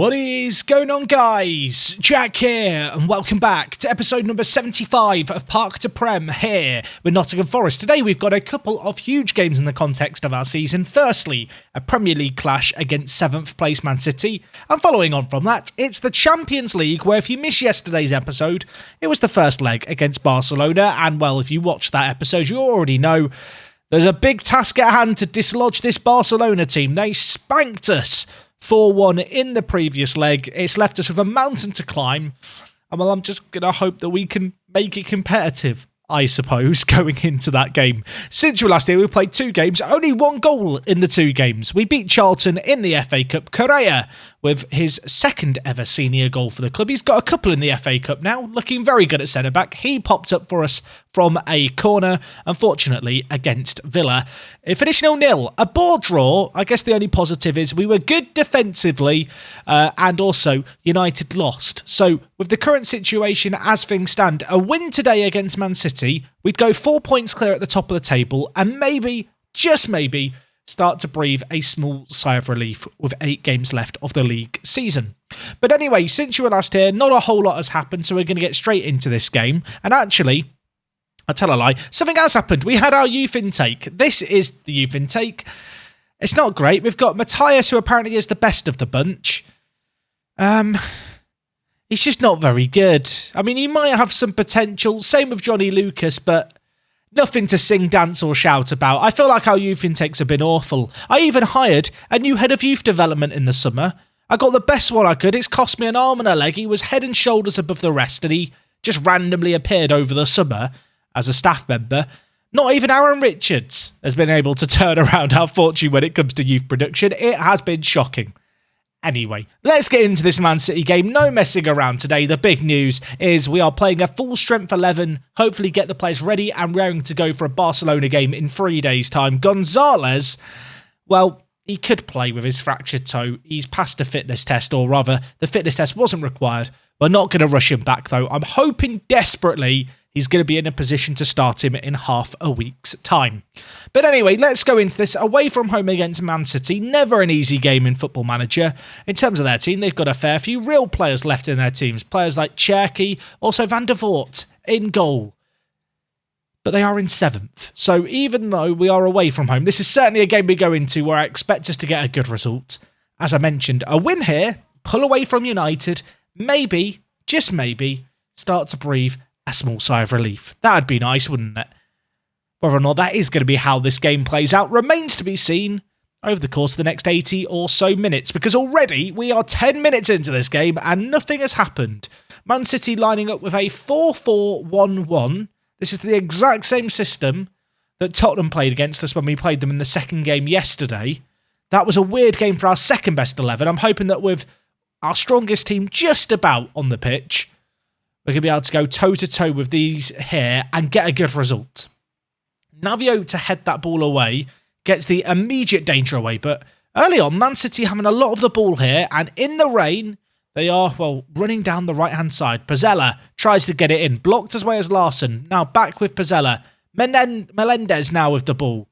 What is going on, guys? Jack here, and welcome back to episode number 75 of Park to Prem here with Nottingham Forest. Today we've got a couple of huge games in the context of our season. Firstly, a Premier League clash against 7th place Man City, and following on from that, it's the Champions League, where if you missed yesterday's episode, it was the first leg against Barcelona, and well, if you watched that episode, you already know there's a big task at hand to dislodge this Barcelona team. They spanked us 4-1 in the previous leg. It's left us with a mountain to climb. And well, I'm just going to hope that we can make it competitive, I suppose, going into that game. Since we last here, we've played 2 games, only 1 goal in the 2 games. We beat Charlton in the FA Cup. Correa with his second ever senior goal for the club. He's got a couple in the FA Cup now, looking very good at centre-back. He popped up for us from a corner, unfortunately, against Villa. It finished 0-0. A ball draw. I guess the only positive is we were good defensively, and also United lost. So with the current situation as things stand, a win today against Man City, we'd go 4 points clear at the top of the table, and maybe, just maybe, start to breathe a small sigh of relief with 8 games left of the league season. But anyway, since you were last here, not a whole lot has happened, so we're going to get straight into this game. And actually, I tell a lie, something has happened. We had our youth intake. This is the youth intake. It's not great. We've got Matthias, who apparently is the best of the bunch. He's just not very good. I mean, he might have some potential. Same with Johnny Lucas, but nothing to sing, dance or shout about. I feel like our youth intakes have been awful. I even hired a new head of youth development in the summer. I got the best one I could. It's cost me an arm and a leg. He was head and shoulders above the rest, and he just randomly appeared over the summer as a staff member. Not even Aaron Richards has been able to turn around our fortune when it comes to youth production. It has been shocking. Anyway, let's get into this Man City game. No messing around today. The big news is we are playing a full strength 11. Hopefully get the players ready and raring to go for a Barcelona game in 3 days' time. Gonzalez, well, he could play with his fractured toe. He's passed the fitness test, or rather, the fitness test wasn't required. We're not going to rush him back, though. I'm hoping desperately he's going to be in a position to start him in half a week's time. But anyway, let's go into this. Away from home against Man City. Never an easy game in Football Manager. In terms of their team, they've got a fair few real players left in their teams. Players like Cherky, also Van der Voort in goal. But they are in 7th. So even though we are away from home, this is certainly a game we go into where I expect us to get a good result. As I mentioned, a win here, pull away from United, maybe, just maybe, start to breathe a small sigh of relief. That'd be nice, wouldn't it? Whether or not that is going to be how this game plays out remains to be seen over the course of the next 80 or so minutes, because already we are 10 minutes into this game and nothing has happened. Man City lining up with a 4-4-1-1. This is the exact same system that Tottenham played against us when we played them in the second game yesterday. That was a weird game for our second best 11. I'm hoping that with our strongest team just about on the pitch, we're going to be able to go toe-to-toe with these here and get a good result. Navio to head that ball away gets the immediate danger away, but early on, Man City having a lot of the ball here, and in the rain, they are, well, running down the right-hand side. Pizzella tries to get it in, blocked as well as Larson. Now back with Pizzella. Melendez now with the ball.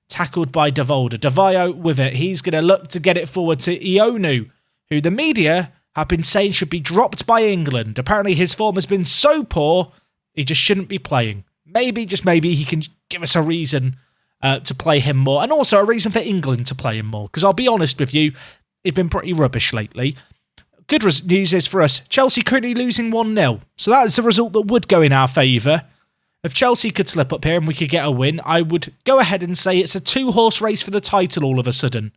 Tackled by Devolder. Devayo with it. He's going to look to get it forward to Ionu, who the media have been saying should be dropped by England. Apparently his form has been so poor, he just shouldn't be playing. Maybe, just maybe, he can give us a reason to play him more, and also a reason for England to play him more, because I'll be honest with you, he's been pretty rubbish lately. Good news is for us, Chelsea currently losing 1-0, so that is a result that would go in our favour. If Chelsea could slip up here and we could get a win, I would go ahead and say it's a 2-horse race for the title all of a sudden.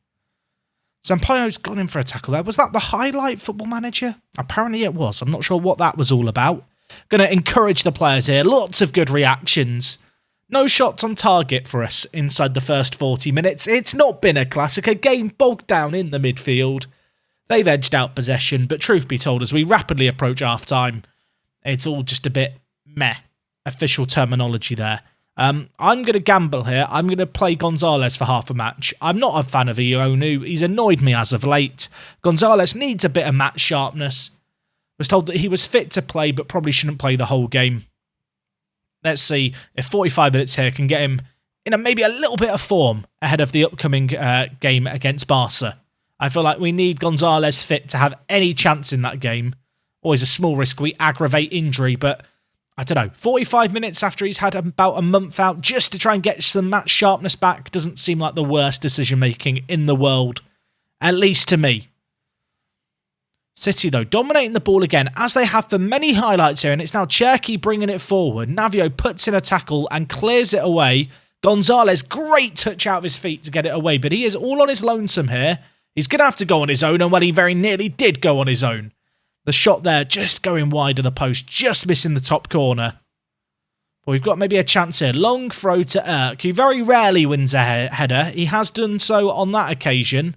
Sampaio's gone in for a tackle there. Was that the highlight Football Manager? Apparently it was. I'm not sure what that was all about. Going to encourage the players here. Lots of good reactions. No shots on target for us inside the first 40 minutes. It's not been a classic. A game bogged down in the midfield. They've edged out possession, but truth be told, as we rapidly approach half-time, it's all just a bit meh. Official terminology there. I'm going to gamble here. I'm going to play Gonzalez for half a match. I'm not a fan of Ionu. He's annoyed me as of late. Gonzalez needs a bit of match sharpness. Was told that he was fit to play, but probably shouldn't play the whole game. Let's see if 45 minutes here can get him in maybe a little bit of form ahead of the upcoming game against Barca. I feel like we need Gonzalez fit to have any chance in that game. Always a small risk we aggravate injury, but I don't know. 45 minutes after he's had about a month out just to try and get some match sharpness back doesn't seem like the worst decision-making in the world, at least to me. City, though, dominating the ball again, as they have for many highlights here, and it's now Cherky bringing it forward. Navio puts in a tackle and clears it away. Gonzalez, great touch out of his feet to get it away, but he is all on his lonesome here. He's going to have to go on his own, and well, he very nearly did go on his own. The shot there just going wide of the post, just missing the top corner. But we've got maybe a chance here. Long throw to Erk. He very rarely wins a header. He has done so on that occasion.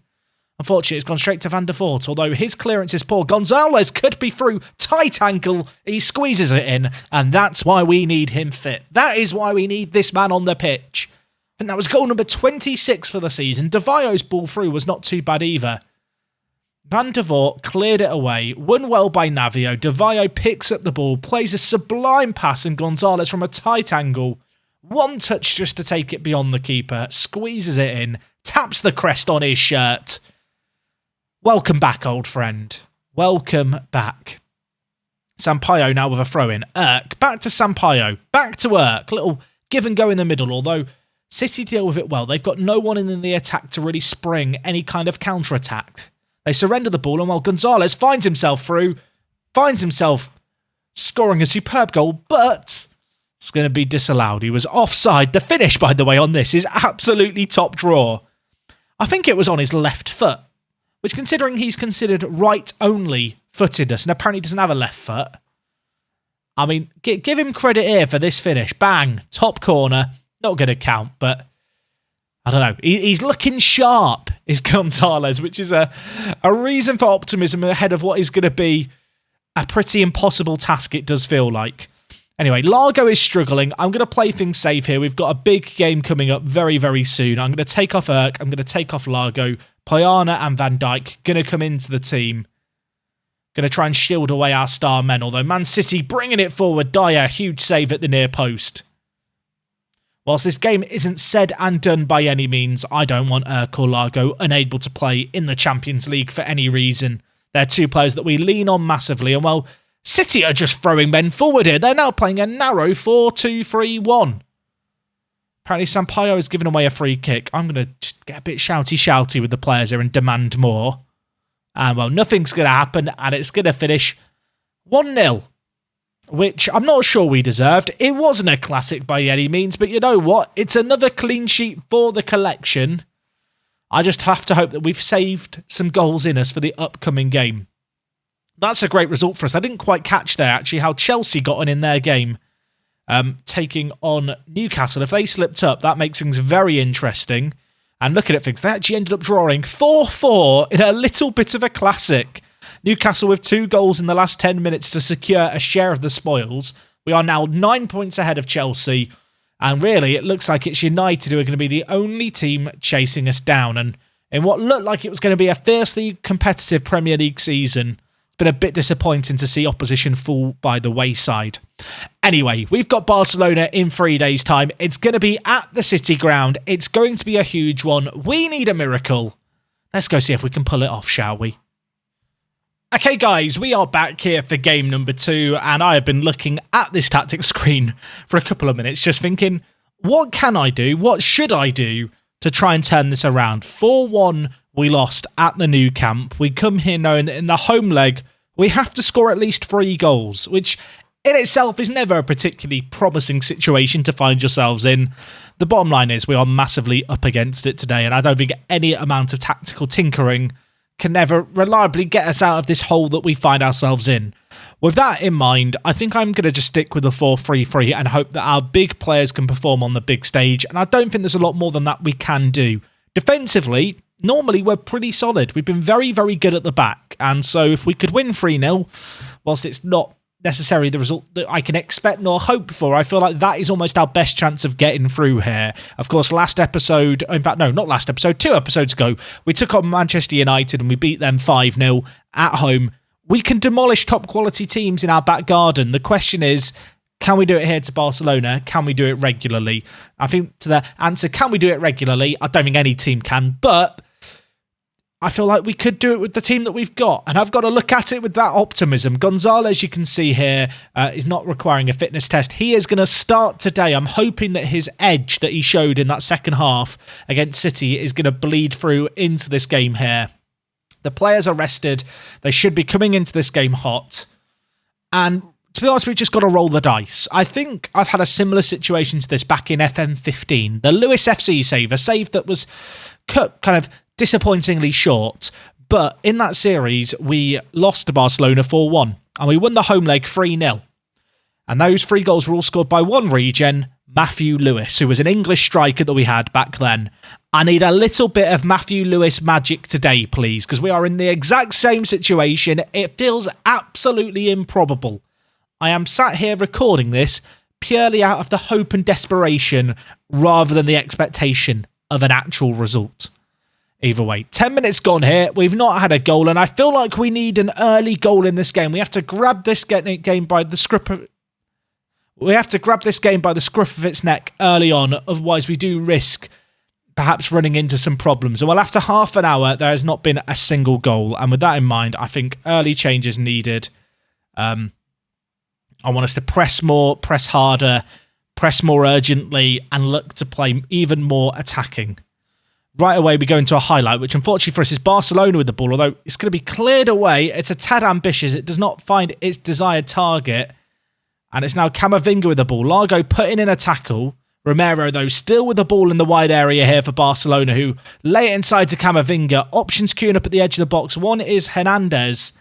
Unfortunately, it's gone straight to Van der Voort, although his clearance is poor. Gonzalez could be through. Tight ankle. He squeezes it in, and that's why we need him fit. That is why we need this man on the pitch. And that was goal number 26 for the season. De Vio's ball through was not too bad either. Van der Voort cleared it away, won well by Navio. De Vio picks up the ball, plays a sublime pass, and Gonzalez from a tight angle. One touch just to take it beyond the keeper, squeezes it in, taps the crest on his shirt. Welcome back, old friend. Welcome back. Sampaio now with a throw-in. Erk, back to Sampaio, back to Erk. Little give and go in the middle, although City deal with it well. They've got no one in the attack to really spring any kind of counter-attack. They surrender the ball, and while Gonzalez finds himself through, finds himself scoring a superb goal, but it's going to be disallowed. He was offside. The finish, by the way, on this is absolutely top drawer. I think it was on his left foot, which, considering he's considered right-only footedness and apparently doesn't have a left foot, I mean, give him credit here for this finish. Bang, top corner. Not going to count, but I don't know. He's looking sharp, is Gonzalez, which is a reason for optimism ahead of what is going to be a pretty impossible task, it does feel like. Anyway, Largo is struggling. I'm going to play things safe here. We've got a big game coming up very, very soon. I'm going to take off Erk. I'm going to take off Largo. Payana and Van Dijk going to come into the team. Going to try and shield away our star men, although Man City bringing it forward. Dyer, huge save at the near post. Whilst this game isn't said and done by any means, I don't want Erk or Largo unable to play in the Champions League for any reason. They're two players that we lean on massively, and well, City are just throwing men forward here. They're now playing a narrow 4-2-3-1. Apparently Sampaio has given away a free kick. I'm going to just get a bit shouty with the players here and demand more. And well, nothing's going to happen, and it's going to finish 1-0. Which I'm not sure we deserved. It wasn't a classic by any means, but you know what? It's another clean sheet for the collection. I just have to hope that we've saved some goals in us for the upcoming game. That's a great result for us. I didn't quite catch there, actually, how Chelsea got on in their game, taking on Newcastle. If they slipped up, that makes things very interesting. And looking at things, they actually ended up drawing 4-4 in a little bit of a classic. Newcastle with 2 goals in the last 10 minutes to secure a share of the spoils. We are now 9 points ahead of Chelsea. And really, it looks like it's United who are going to be the only team chasing us down. And in what looked like it was going to be a fiercely competitive Premier League season, it's been a bit disappointing to see opposition fall by the wayside. Anyway, we've got Barcelona in 3 days' time. It's going to be at the City ground. It's going to be a huge one. We need a miracle. Let's go see if we can pull it off, shall we? Okay guys, we are back here for game number 2, and I have been looking at this tactics screen for a couple of minutes just thinking, what can I do? What should I do to try and turn this around? 4-1 we lost at the Nou Camp. We come here knowing that in the home leg we have to score at least 3 goals, which in itself is never a particularly promising situation to find yourselves in. The bottom line is we are massively up against it today, and I don't think any amount of tactical tinkering can never reliably get us out of this hole that we find ourselves in. With that in mind, I think I'm going to just stick with the 4-3-3 and hope that our big players can perform on the big stage, and I don't think there's a lot more than that we can do. Defensively, normally we're pretty solid. We've been very, very good at the back, and so if we could win 3-0, whilst it's not necessarily the result that I can expect nor hope for, I feel like that is almost our best chance of getting through here. Of course, 2 episodes ago, we took on Manchester United and we beat them 5-0 at home. We can demolish top quality teams in our back garden. The question is, can we do it here to Barcelona? Can we do it regularly? I think to the answer, can we do it regularly? I don't think any team can, but I feel like we could do it with the team that we've got, and I've got to look at it with that optimism. Gonzalez, you can see here, is not requiring a fitness test. He is going to start today. I'm hoping that his edge that he showed in that second half against City is going to bleed through into this game here. The players are rested. They should be coming into this game hot. And to be honest, we've just got to roll the dice. I think I've had a similar situation to this back in FM15. The Lewis FC save, a save that was cut kind of disappointingly short, but in that series we lost to Barcelona 4-1 and we won the home leg 3-0, and those 3 goals were all scored by one regen, Matthew Lewis, who was an English striker that we had back then. I need a little bit of Matthew Lewis magic today, please, because we are in the exact same situation. It feels absolutely improbable. I am sat here recording this purely out of the hope and desperation rather than the expectation of an actual result. Either way, 10 minutes gone here. We've not had a goal, and I feel like we need an early goal in this game. We have to grab this game by the scruff of... We have to grab this game by the scruff of its neck early on, otherwise we do risk perhaps running into some problems. And well, after half an hour, there has not been a single goal, and with that in mind, I think early change is needed. I want us to press more, press harder, press more urgently, and look to play even more attacking. Right away, we go into a highlight, which unfortunately for us is Barcelona with the ball, although it's going to be cleared away. It's a tad ambitious. It does not find its desired target. And it's now Camavinga with the ball. Largo putting in a tackle. Romero, though, still with the ball in the wide area here for Barcelona, who lay it inside to Camavinga. Options queuing up at the edge of the box. One is Hernandez.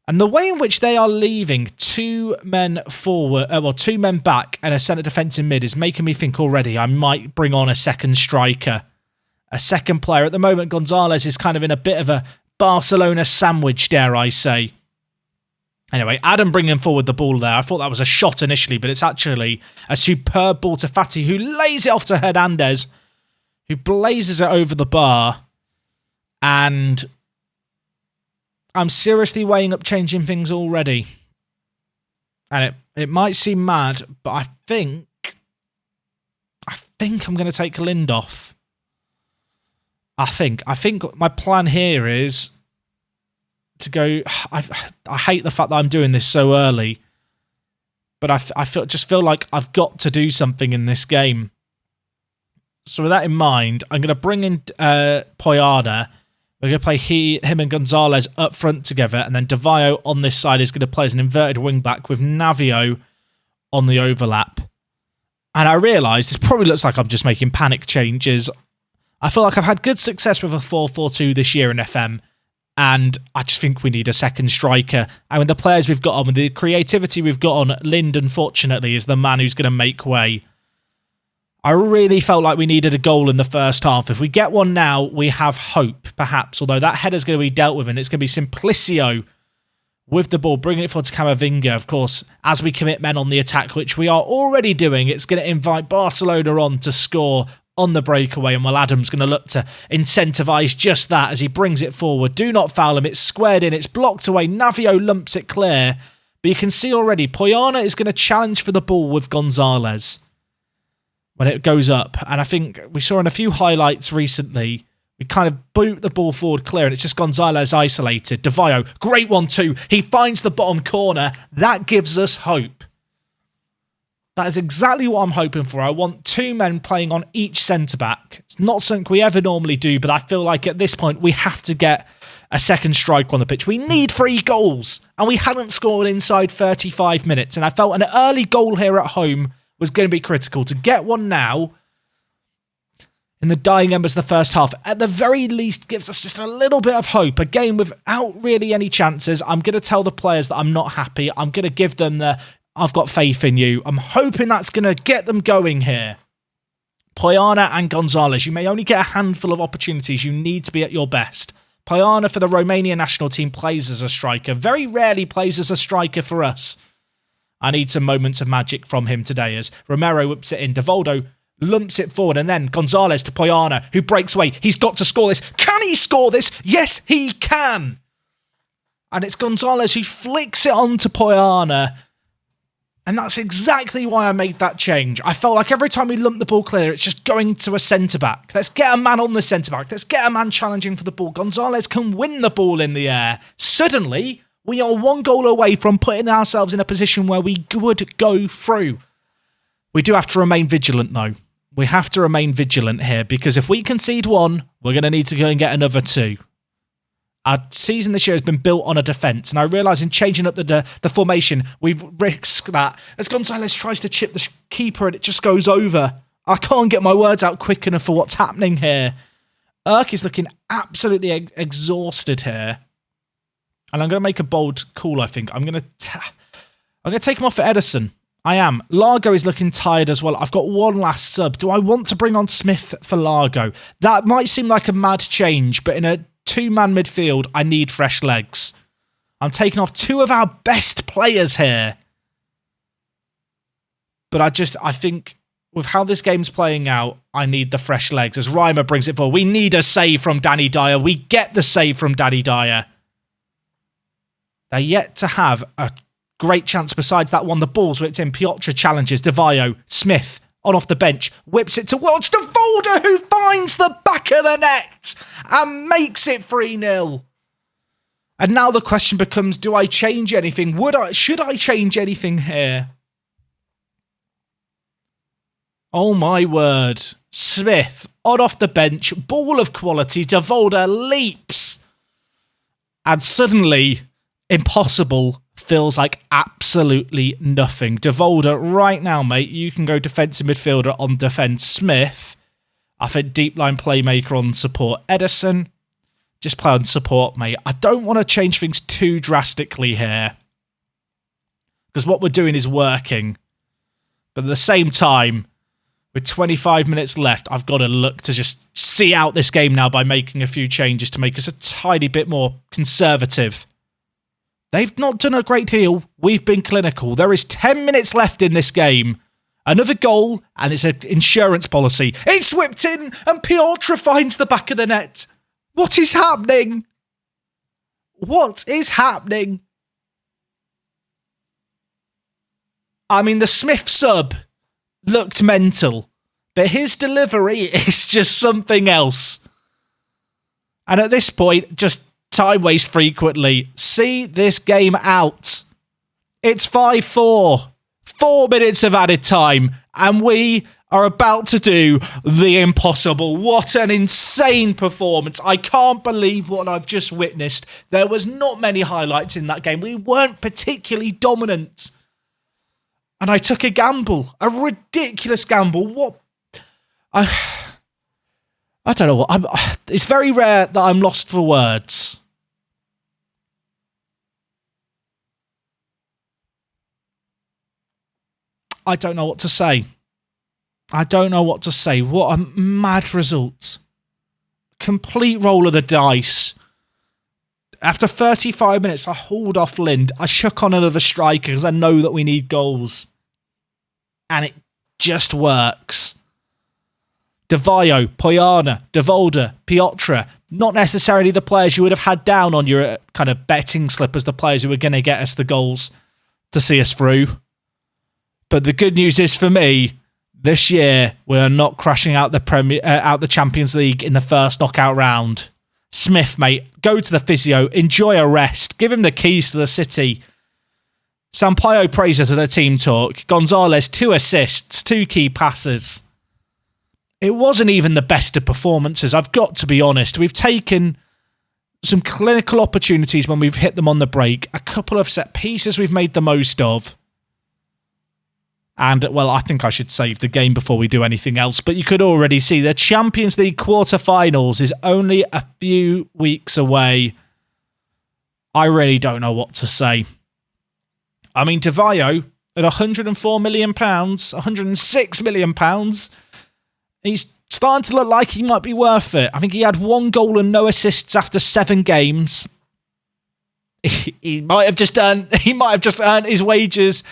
And the way in which they are leaving 2 men forward, 2 men back and a centre defence in mid is making me think already I might bring on a second striker, a second player. At the moment, Gonzalez is kind of in a bit of a Barcelona sandwich, dare I say. Anyway, Adam bringing forward the ball there. I thought that was a shot initially, but it's actually a superb ball to Fati, who lays it off to Hernandez, who blazes it over the bar. And I'm seriously weighing up changing things already. And it might seem mad, but I think I'm going to take Lindoff. I think my plan here is to go... I hate the fact that I'm doing this so early, but I just feel like I've got to do something in this game. So with that in mind, I'm going to bring in Poyada. We're going to play him and Gonzalez up front together, and then Devayo on this side is going to play as an inverted wing-back with Navio on the overlap. And I realise this probably looks like I'm just making panic changes. I feel like I've had good success with a 4-4-2 this year in FM, and I just think we need a second striker. And with the players we've got on, with the creativity we've got on, Lind, unfortunately, is the man who's going to make way. I really felt like we needed a goal in the first half. If we get one now, we have hope, perhaps. Although that header's going to be dealt with, and it's going to be Simplicio with the ball, bringing it forward to Camavinga. Of course, as we commit men on the attack, which we are already doing, it's going to invite Barcelona on to score on the breakaway. And well, Addons going to look to incentivise just that as he brings it forward. Do not foul him. It's squared in. It's blocked away. Navio lumps it clear. But you can see already, Poyana is going to challenge for the ball with Gonzalez when it goes up. And I think we saw in a few highlights recently, we kind of boot the ball forward clear, and it's just Gonzalez isolated. Devayo, great 1-2. He finds the bottom corner. That gives us hope. That is exactly what I'm hoping for. I want 2 men playing on each centre-back. It's not something we ever normally do, but I feel like at this point we have to get a second striker on the pitch. We need 3 goals, and we hadn't scored inside 35 minutes. And I felt an early goal here at home was going to be critical. To get one now in the dying embers of the first half, at the very least, gives us just a little bit of hope. A game without really any chances. I'm going to tell the players that I'm not happy. I'm going to give them the, I've got faith in you. I'm hoping that's going to get them going here. Poyana and Gonzalez, you may only get a handful of opportunities. You need to be at your best. Poyana for the Romanian national team plays as a striker. Very rarely plays as a striker for us. I need some moments of magic from him today as Romero whips it in. Devoldo lumps it forward, and then Gonzalez to Poyana, who breaks away. He's got to score this. Can he score this? Yes, he can. And it's Gonzalez who flicks it on to Poyana. And that's exactly why I made that change. I felt like every time we lump the ball clear, it's just going to a centre-back. Let's get a man on the centre-back. Let's get a man challenging for the ball. Gonzalez can win the ball in the air. Suddenly, we are one goal away from putting ourselves in a position where we would go through. We do have to remain vigilant, though. We have to remain vigilant here, because if we concede one, we're going to need to go and get another two. Our season this year has been built on a defence, and I realise in changing up the formation, we've risked that. As Gonzalez tries to chip the keeper and it just goes over. I can't get my words out quick enough for what's happening here. Erk is looking absolutely exhausted here. And I'm going to make a bold call, I think. I'm going to take him off for Edison. I am. Largo is looking tired as well. I've got one last sub. Do I want to bring on Smith for Largo? That might seem like a mad change, but in a two-man midfield, I need fresh legs. I'm taking off two of our best players here. But I think with how this game's playing out, I need the fresh legs. As Reimer brings it forward, we need a save from Danny Dyer. We get the save from Danny Dyer. They're yet to have a great chance besides that one. The ball's whipped in. Piotr challenges. DeVayo. Smith on off the bench. Whips it towards DeVolder, who finds the back of the net and makes it 3-0. And now the question becomes, do I change anything? Should I change anything here? Oh my word. Smith on off the bench. Ball of quality. DeVolder leaps. And suddenly, impossible feels like absolutely nothing. DeVolder, right now, mate, you can go defensive midfielder on defence. Smith, I think deep line playmaker on support. Edison, just play on support, mate. I don't want to change things too drastically here, because what we're doing is working. But at the same time, with 25 minutes left, I've got to look to just see out this game now by making a few changes to make us a tiny bit more conservative. They've not done a great deal. We've been clinical. There is 10 minutes left in this game. Another goal, and it's an insurance policy. It's whipped in, and Piotr finds the back of the net. What is happening? What is happening? I mean, the Smith sub looked mental, but his delivery is just something else. And at this point, just time waste frequently. See this game out. It's 5-4. 4 minutes of added time, and we are about to do the impossible. What an insane performance. I can't believe what I've just witnessed. There was not many highlights in that game. We weren't particularly dominant. And I took a gamble. A ridiculous gamble. What? I don't know what. It's very rare that I'm lost for words. I don't know what to say. I don't know what to say. What a mad result. Complete roll of the dice. After 35 minutes, I hauled off Lind. I shook on another striker because I know that we need goals. And it just works. DeVayo, Poyana, DeVolder, Piotr. Not necessarily the players you would have had down on your kind of betting slip as the players who were going to get us the goals to see us through. But the good news is for me, this year we are not crashing out the Champions League in the first knockout round. Smith, mate, go to the physio, enjoy a rest, give him the keys to the city. Sampaio praises to the team talk. Gonzalez, 2 assists, 2 key passes. It wasn't even the best of performances, I've got to be honest. We've taken some clinical opportunities when we've hit them on the break. A couple of set pieces we've made the most of. And, well, I think I should save the game before we do anything else. But you could already see the Champions League quarterfinals is only a few weeks away. I really don't know what to say. I mean, DeVayo, at £104 million, £106 million, he's starting to look like he might be worth it. I think he had 1 goal and no assists after 7 games. He might have just earned his wages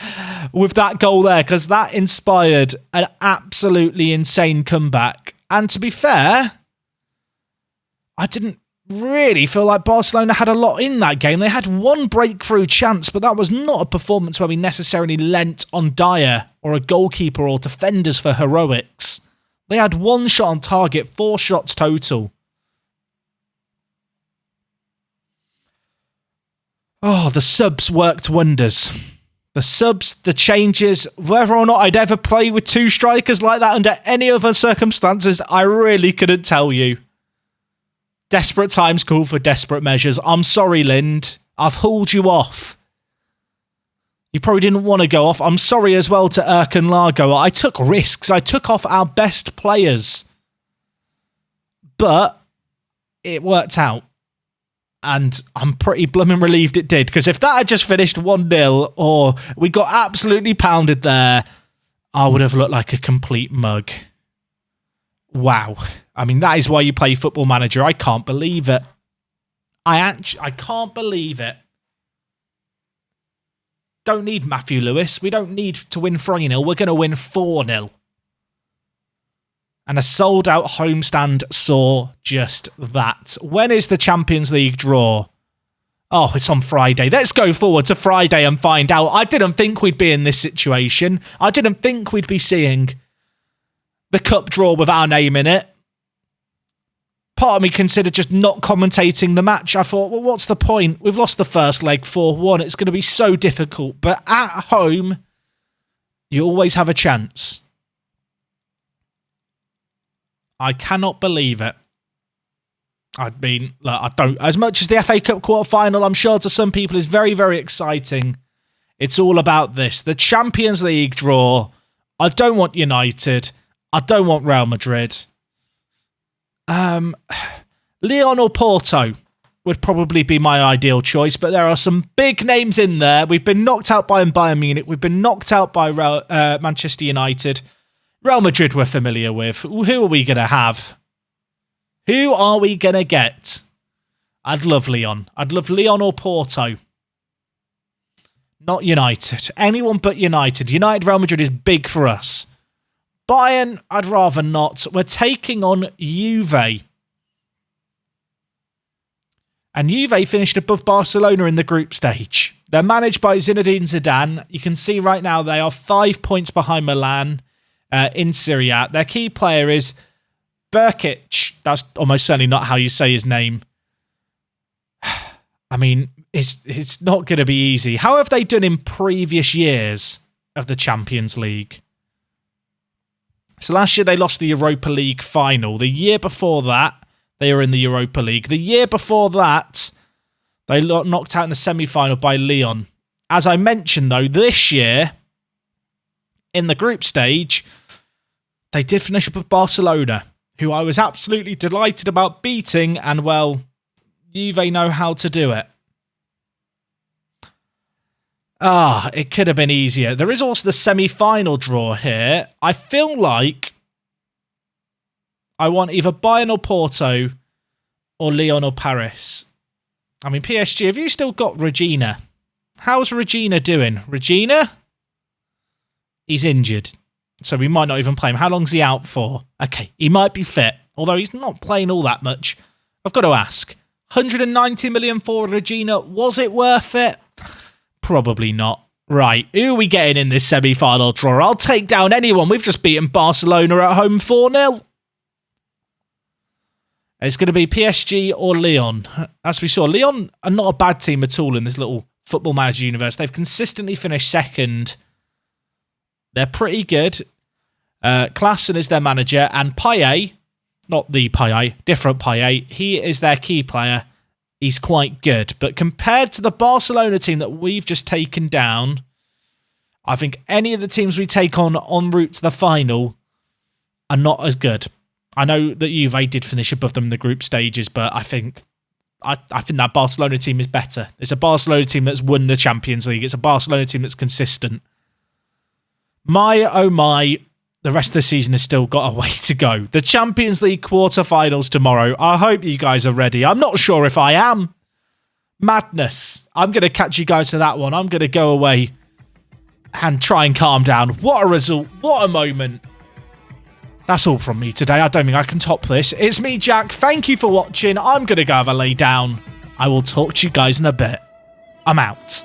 with that goal there, because that inspired an absolutely insane comeback. And to be fair, I didn't really feel like Barcelona had a lot in that game. They had one breakthrough chance, but that was not a performance where we necessarily lent on Dyer or a goalkeeper or defenders for heroics. They had one shot on target, 4 shots total. Oh, the subs worked wonders. The subs, the changes, whether or not I'd ever play with 2 strikers like that under any other circumstances, I really couldn't tell you. Desperate times call for desperate measures. I'm sorry, Lind. I've hauled you off. You probably didn't want to go off. I'm sorry as well to Erkan Largo. I took risks. I took off our best players. But it worked out. And I'm pretty blooming relieved it did. Because if that had just finished 1-0 or we got absolutely pounded there, I would have looked like a complete mug. Wow. I mean, that is why you play Football Manager. I can't believe it. I can't believe it. Don't need Matthew Lewis. We don't need to win 3-0. We're going to win 4-0. And a sold-out homestand saw just that. When is the Champions League draw? Oh, it's on Friday. Let's go forward to Friday and find out. I didn't think we'd be in this situation. I didn't think we'd be seeing the cup draw with our name in it. Part of me considered just not commentating the match. I thought, well, what's the point? We've lost the first leg 4-1. It's going to be so difficult. But at home, you always have a chance. I cannot believe it. I mean, look, I don't. As much as the FA Cup quarter-final, I'm sure to some people is very, very exciting. It's all about this. The Champions League draw. I don't want United. I don't want Real Madrid. Lyon or Porto would probably be my ideal choice, but there are some big names in there. We've been knocked out by Bayern Munich. We've been knocked out by Manchester United. Real Madrid we're familiar with. Who are we going to have? Who are we going to get? I'd love Lyon. I'd love Lyon or Porto. Not United. Anyone but United. United Real Madrid is big for us. Bayern, I'd rather not. We're taking on Juve. And Juve finished above Barcelona in the group stage. They're managed by Zinedine Zidane. You can see right now they are 5 points behind Milan in Serie A. Their key player is Berkic. That's almost certainly not how you say his name. I mean, it's not going to be easy. How have they done in previous years of the Champions League? So last year they lost the Europa League final. The year before that, they were in the Europa League. The year before that, they got knocked out in the semi-final by Lyon. As I mentioned, though, this year, in the group stage, they did finish up with Barcelona, who I was absolutely delighted about beating, and, well, Juve know how to do it. It could have been easier. There is also the semi-final draw here. I feel like I want either Bayern or Porto or Lyon or Paris. I mean, PSG, have you still got Regina? How's Regina doing? Regina? He's injured, so we might not even play him. How long's he out for? Okay, he might be fit, although he's not playing all that much. I've got to ask, 190 million for Regina, was it worth it? Probably not. Right, who are we getting in this semi-final draw? I'll take down anyone. We've just beaten Barcelona at home 4-0. It's going to be PSG or Lyon. As we saw, Lyon are not a bad team at all in this little Football Manager universe. They've consistently finished second. They're pretty good. Klaassen is their manager, and Payet, not the Payet, different Payet, he is their key player. He's quite good. But compared to the Barcelona team that we've just taken down, I think any of the teams we take on en route to the final are not as good. I know that Juve did finish above them in the group stages, but I think that Barcelona team is better. It's a Barcelona team that's won the Champions League. It's a Barcelona team that's consistent. My, oh my, the rest of the season has still got a way to go. The Champions League quarterfinals tomorrow. I hope you guys are ready. I'm not sure if I am. Madness. I'm going to catch you guys to that one. I'm going to go away and try and calm down. What a result. What a moment. That's all from me today. I don't think I can top this. It's me, Jack. Thank you for watching. I'm going to go have a lay down. I will talk to you guys in a bit. I'm out.